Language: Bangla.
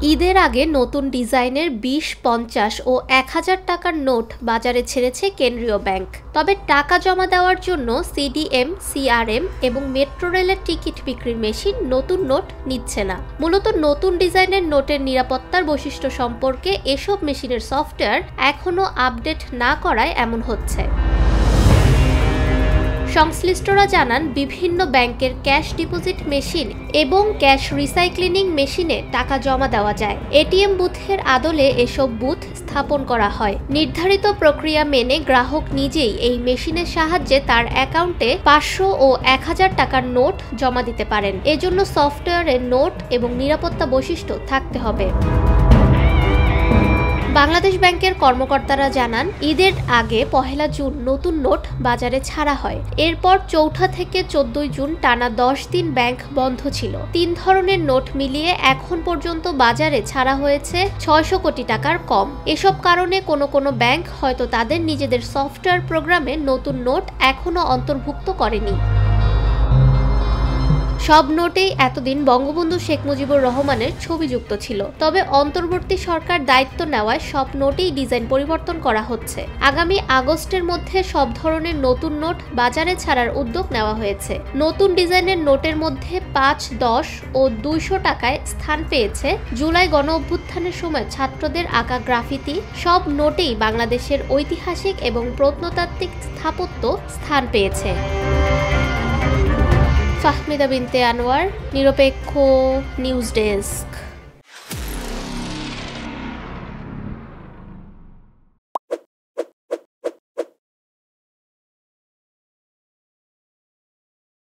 ঈদের আগে নতুন ডিজাইনের ২০, ৫০ ও ১,০০০ টাকার নোট বাজারে ছেড়েছে কেন্দ্রীয় ব্যাংক। তবে টাকা জমা দেওয়ার জন্য সিডিএম, সিআরএম এবং মেট্রো রেলের টিকিট বিক্রির মেশিন নতুন নোট নিচ্ছে না। মূলত নতুন ডিজাইনের নোটের নিরাপত্তার বৈশিষ্ট্য সম্পর্কে এসব মেশিনের সফটওয়্যার এখনও আপডেট না করায় এমন হচ্ছে। সংশ্লিষ্টরা জানান, বিভিন্ন ব্যাংকের ক্যাশ ডিপোজিট মেশিন এবং ক্যাশ রিসাইক্লিং মেশিনে টাকা জমা দেওয়া যায়। এটিএম বুথের আদলে এসব বুথ স্থাপন করা হয়। নির্ধারিত প্রক্রিয়া মেনে গ্রাহক নিজেই এই মেশিনের সাহায্যে তার অ্যাকাউন্টে ৫০০ ও ১,০০০ টাকার নোট জমা দিতে পারেন। এজন্য সফটওয়্যারে নোট এবং নিরাপত্তা বৈশিষ্ট্য থাকতে হবে। বাংলাদেশ ব্যাংকের কর্মকর্তারা জানান, ঈদের আগে ১ জুন নতুন নোট বাজারে ছাড়া হয়। এরপর ৪ থেকে ১৪ জুন টানা ১০ দিন ব্যাংক বন্ধ ছিল। ৩ ধরনের নোট মিলিয়ে এখন পর্যন্ত বাজারে ছাড়া হয়েছে ৬০০ কোটি টাকার কম। এসব কারণে কোনো ব্যাংক হয়তো তাদের নিজেদের সফটওয়্যার প্রোগ্রামে নতুন নোট এখনও অন্তর্ভুক্ত করেনি। সব নোটেই এতদিন বঙ্গবন্ধু শেখ মুজিবুর রহমানের ছবি যুক্ত ছিল। তবে অন্তর্বর্তী সরকার দায়িত্ব নেওয়ায় সব নোটেই ডিজাইন পরিবর্তন করা হচ্ছে। আগামী আগস্টের মধ্যে সব ধরনের নতুন নোট বাজারে ছাড়ার উদ্যোগ নেওয়া হয়েছে। নতুন ডিজাইনের নোটের মধ্যে ৫, ১০ ও ২০০ টাকায় স্থান পেয়েছে জুলাই গণঅভ্যুত্থানের সময় ছাত্রদের আঁকা গ্রাফিতি। সব নোটেই বাংলাদেশের ঐতিহাসিক এবং প্রত্নতাত্ত্বিক স্থাপত্য স্থান পেয়েছে। ফাহমিদা বিনতে আনোয়ার, নিরপেক্ষ নিউজ ডেস্ক।